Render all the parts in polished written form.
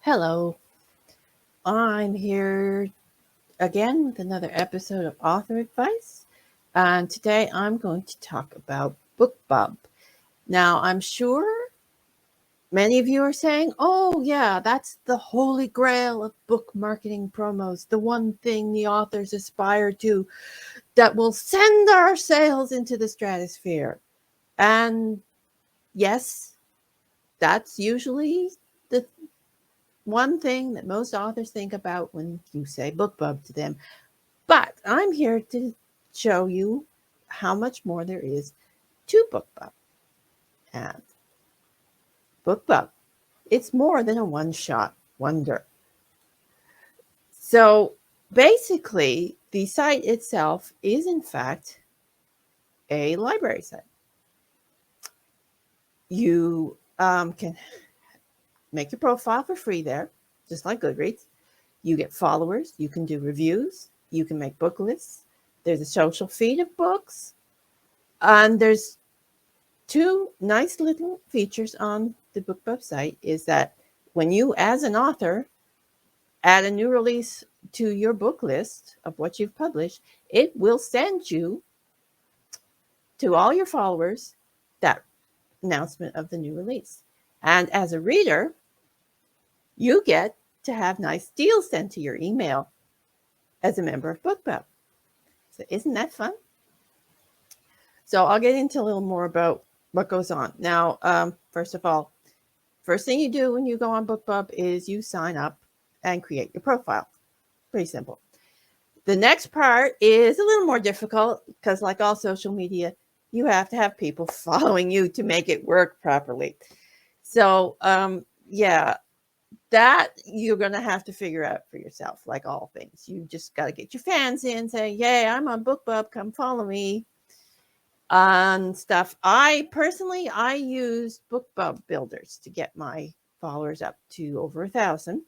Hello, I'm here again with another episode of Author Advice. And today I'm going to talk about BookBub. Now, I'm sure many of you are saying, oh, yeah, that's the holy grail of book marketing promos, the one thing the authors aspire to that will send our sales into the stratosphere. And yes, that's usually the one thing that most authors think about when you say BookBub to them. But I'm here to show you how much more there is to BookBub. And BookBub, it's more than a one-shot wonder. So basically, the site itself is in fact a library site. You can make your profile for free there, just like Goodreads. You get followers, you can do reviews, you can make book lists. There's a social feed of books, and there's two nice little features on the BookBub site is that when you, as an author, add a new release to your book list of what you've published, it will send you to all your followers that announcement of the new release. And as a reader, you get to have nice deals sent to your email as a member of BookBub. So isn't that fun? So I'll get into a little more about what goes on. Now, first of all, first thing you do when you go on BookBub is you sign up and create your profile. Pretty simple. The next part is a little more difficult because, like all social media, you have to have people following you to make it work properly. So, yeah, that you're going to have to figure out for yourself, like all things. You just got to get your fans in, say, yay, I'm on BookBub, come follow me. And stuff. I personally use BookBub builders to get my followers up to over 1,000.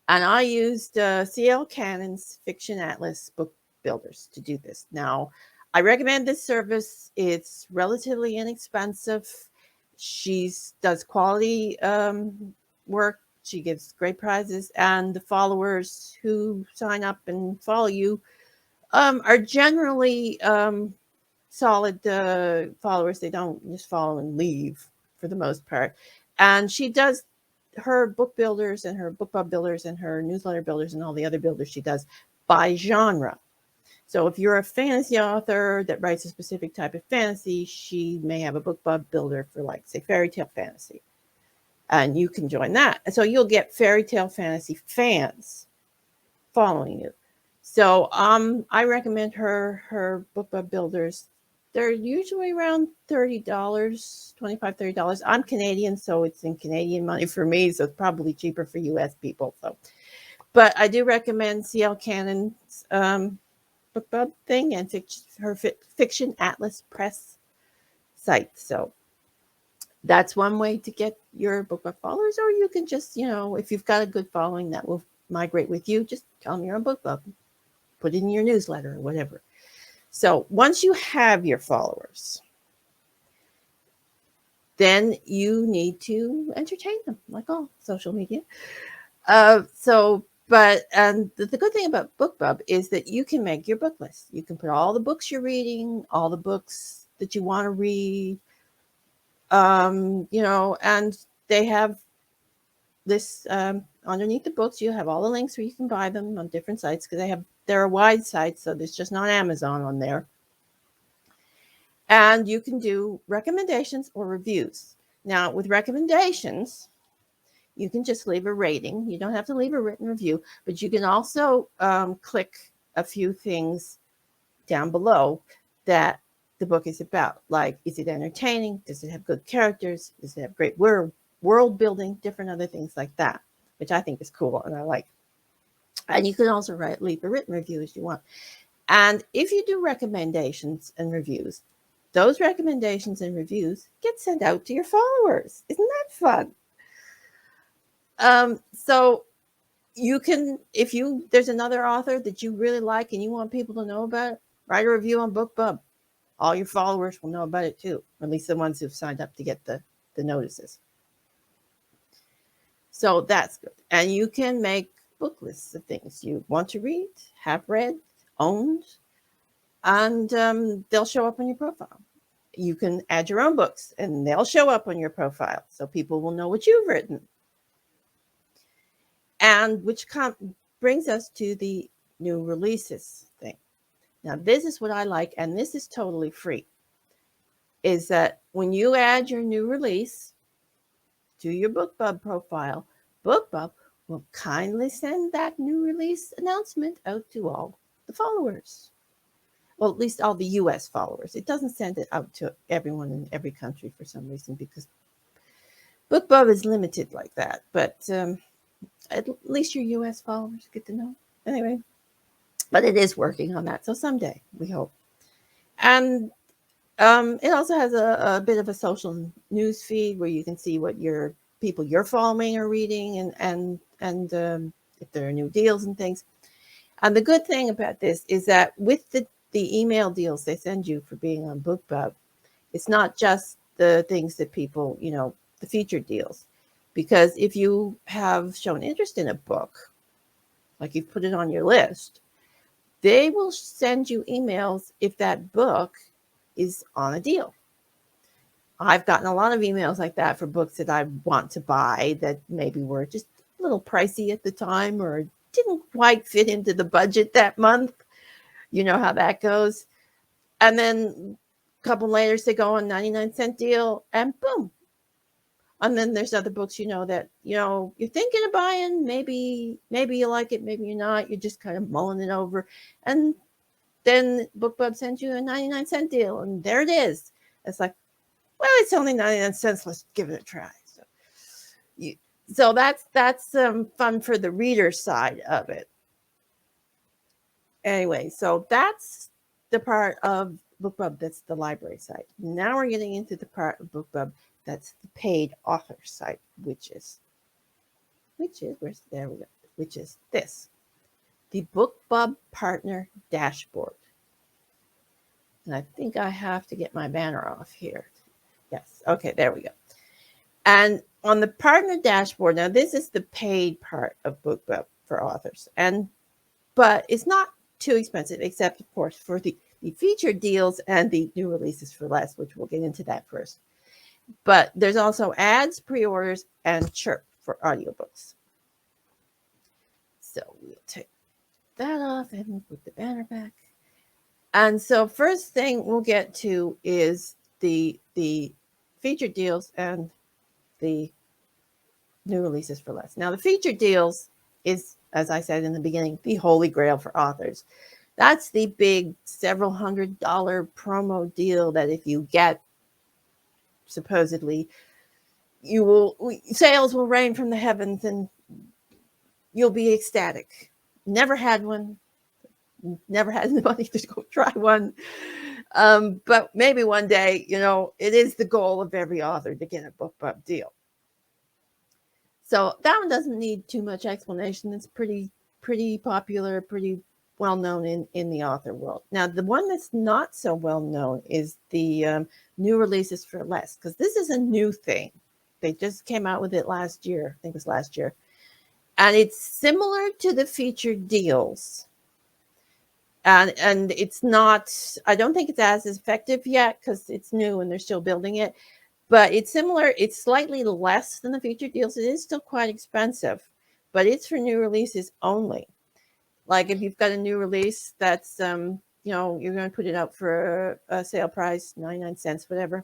And I used CL Cannon's Fiction Atlas book builders to do this. Now, I recommend this service. It's relatively inexpensive. She does quality work. She gives great prizes. And the followers who sign up and follow you are generally solid followers. They don't just follow and leave for the most part. And she does her book builders and her BookBub builders and her newsletter builders and all the other builders she does by genre. So if you're a fantasy author that writes a specific type of fantasy, she may have a BookBub builder for, like, say, fairy tale fantasy. And you can join that. And so you'll get fairy tale fantasy fans following you. So I recommend her BookBub builders. They're usually around $30, $25, $30. I'm Canadian, so it's in Canadian money for me, so it's probably cheaper for US people. So, but I do recommend CL Cannon's BookBub thing and her Fiction Atlas Press site. So that's one way to get your BookBub followers, or you can just, if you've got a good following that will migrate with you, just tell them you're on BookBub, put it in your newsletter or whatever. So once you have your followers, then you need to entertain them, like all social media. And the good thing about BookBub is that you can make your book list. You can put all the books you're reading, all the books that you want to read, and they have this underneath the books. You have all the links where you can buy them on different sites because they're a wide site, so there's just not Amazon on there. And you can do recommendations or reviews. Now, with recommendations, you can just leave a rating. You don't have to leave a written review, but you can also click a few things down below that the book is about. Like, is it entertaining? Does it have good characters? Does it have great world building? Different other things like that, which I think is cool and I like. And you can also leave a written review as you want. And if you do recommendations and reviews, those recommendations and reviews get sent out to your followers. Isn't that fun? So you can, there's another author that you really like and you want people to know about it, write a review on BookBub. All your followers will know about it too, at least the ones who've signed up to get the notices. So that's good. And you can make book lists of things you want to read, have read, owned, and they'll show up on your profile. You can add your own books and they'll show up on your profile so people will know what you've written. And which brings us to the new releases thing. Now, this is what I like, and this is totally free, is that when you add your new release to your BookBub profile, BookBub will kindly send that new release announcement out to all the followers. Well, at least all the US followers. It doesn't send it out to everyone in every country for some reason, because BookBub is limited like that. But at least your US followers get to know. Anyway, but it is working on that. So someday, we hope. And it also has a bit of a social news feed where you can see what your people you're following are reading, and if there are new deals and things. And the good thing about this is that with the email deals they send you for being on BookBub, it's not just the things that people, the featured deals. Because if you have shown interest in a book, like you've put it on your list, they will send you emails if that book is on a deal. I've gotten a lot of emails like that for books that I want to buy that maybe were just a little pricey at the time or didn't quite fit into the budget that month. You know how that goes. And then a couple later, they go on 99-cent deal and boom. And then there's other books, that, you're thinking of buying. Maybe you like it, maybe you're not. You're just kind of mulling it over. And then BookBub sends you a 99-cent deal, and there it is. It's like, well, it's only 99 cents. Let's give it a try. So that's fun for the reader side of it. Anyway, so that's the part of BookBub that's the library site. Now we're getting into the part of BookBub that's the paid author site, which is this, the BookBub Partner Dashboard. And I think I have to get my banner off here. Yes, okay, there we go. And on the partner dashboard, now this is the paid part of BookBub for authors, but it's not too expensive, except of course for the featured deals and the new releases for less, which we'll get into that first. But there's also ads, pre-orders, and chirp for audiobooks. So we'll take that off and put the banner back. And so first thing we'll get to is the featured deals and the new releases for less. Now, the featured deals is, as I said in the beginning, the holy grail for authors. That's the big several $100 promo deal that if you get, supposedly, sales will rain from the heavens and you'll be ecstatic. Never had one. Never had the money to go try one. But maybe one day, it is the goal of every author to get a BookBub deal. So that one doesn't need too much explanation. It's pretty popular, pretty well known in the author world. Now, the one that's not so well known is the new releases for less, because this is a new thing. They just came out with it last year. I think it was last year. And it's similar to the featured deals. And it's not, I don't think it's as effective yet because it's new and they're still building it. But it's similar. It's slightly less than the featured deals. It is still quite expensive, but it's for new releases only. Like if you've got a new release that's, you're going to put it out for a sale price, 99 cents, whatever.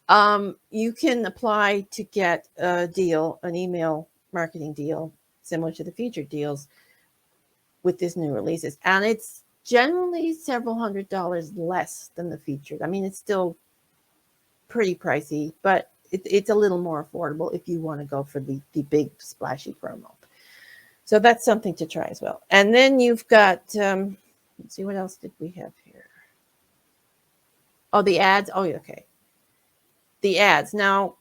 You can apply to get a deal, an email marketing deal, similar to the featured deals with this new releases. And it's generally several $100 less than the featured. I mean, it's still pretty pricey, but it's a little more affordable if you want to go for the big splashy promo. So that's something to try as well. And then you've got, let's see, what else did we have here? Oh, the ads. Oh, okay. The ads. Now,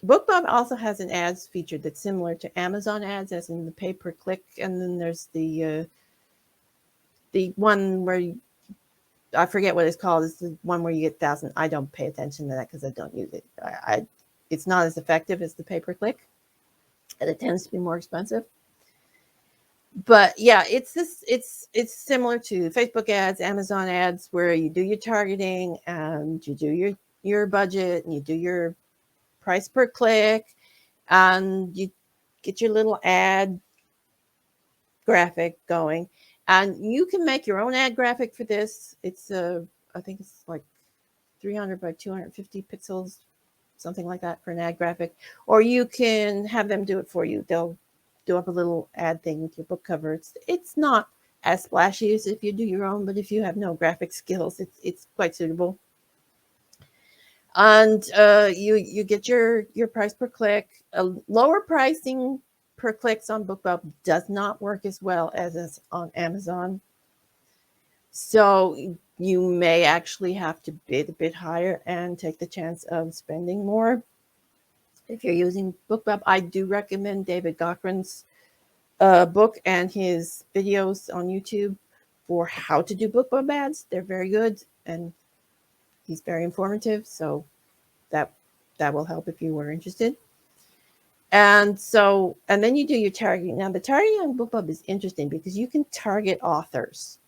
BookBub also has an ads feature that's similar to Amazon ads, as in the pay-per-click. And then there's the one where I forget what it's called. It's the one where you get 1,000. I don't pay attention to that because I don't use it. It's not as effective as the pay-per-click. and it tends to be more expensive. But yeah, it's similar to Facebook ads, Amazon ads, where you do your targeting and you do your budget and you do your price per click and you get your little ad graphic going, and you can make your own ad graphic for this. It's I think it's like 300 by 250 pixels, something like that, for an ad graphic, or you can have them do it for you. They'll do up a little ad thing with your book cover. It's not as splashy as if you do your own, but if you have no graphic skills, it's quite suitable. And you get your price per click. Lower pricing per clicks on BookBub does not work as well as it's on Amazon. So you may actually have to bid a bit higher and take the chance of spending more. If you're using BookBub, I do recommend David Cochran's book and his videos on YouTube for how to do BookBub ads. They're very good and he's very informative. So that will help if you were interested. And then you do your targeting. Now the targeting on BookBub is interesting because you can target authors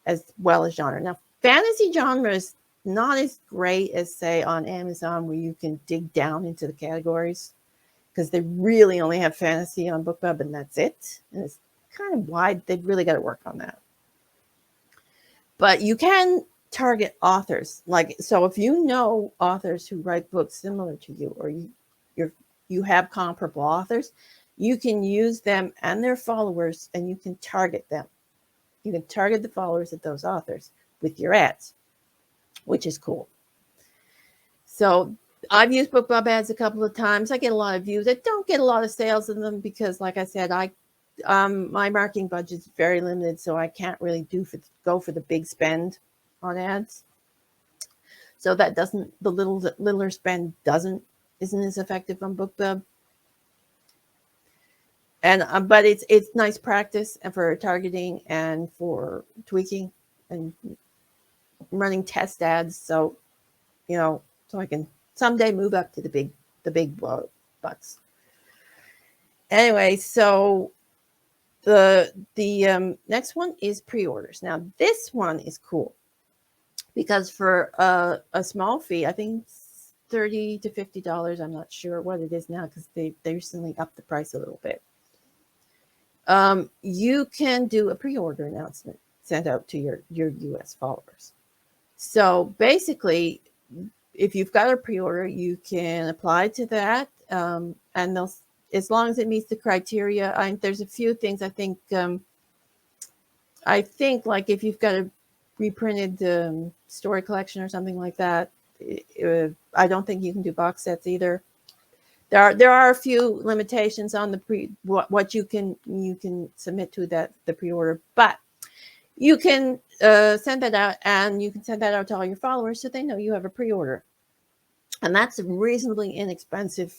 as well as genre. Now fantasy genre is not as great as, say, on Amazon, where you can dig down into the categories, because they really only have fantasy on BookBub and that's it. And it's kind of wide. They've really got to work on that. But you can target authors. So if you know authors who write books similar to you, or you have comparable authors, you can use them and their followers, and you can target them. You can target the followers of those authors with your ads, which is cool. So I've used BookBub ads a couple of times. I get a lot of views. I don't get a lot of sales in them because, like I said, my marketing budget is very limited, so I can't really go for the big spend on ads. So that the littler spend isn't as effective on BookBub. And but it's nice practice and for targeting and for tweaking and running test ads. So so I can someday move up to the big bucks. Anyway, so the next one is pre-orders. Now this one is cool because for a small fee, I think it's $30 to $50. I'm not sure what it is now because they recently upped the price a little bit. You can do a pre-order announcement sent out to your US followers. So basically, if you've got a pre-order, you can apply to that, and they'll, as long as it meets the criteria. There's a few things I think. Like if you've got a reprinted story collection or something like that, I don't think you can do box sets either. There are a few limitations on what you can submit to the pre-order, but you can send that out, and you can send that out to all your followers so they know you have a pre-order. And that's a reasonably inexpensive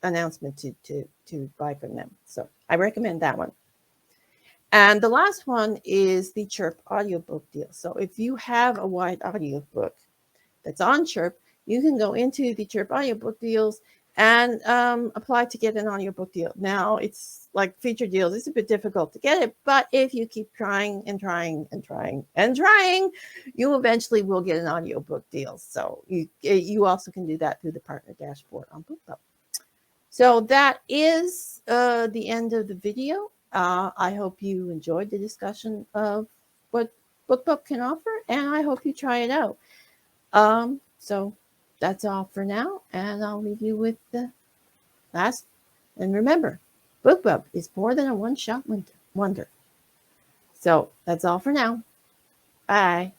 announcement to buy from them. So I recommend that one. And the last one is the Chirp audiobook deal. So if you have a wide audiobook that's on Chirp, you can go into the Chirp audiobook deals and apply to get an audiobook deal. Now, it's like feature deals. It's a bit difficult to get it, but if you keep trying and trying and trying and trying, you eventually will get an audiobook deal. So you also can do that through the partner dashboard on BookBub. So that is the end of the video. I hope you enjoyed the discussion of what BookBub can offer, and I hope you try it out. So that's all for now, and I'll leave you with the last. And remember, BookBub is more than a one-shot wonder. So that's all for now. Bye.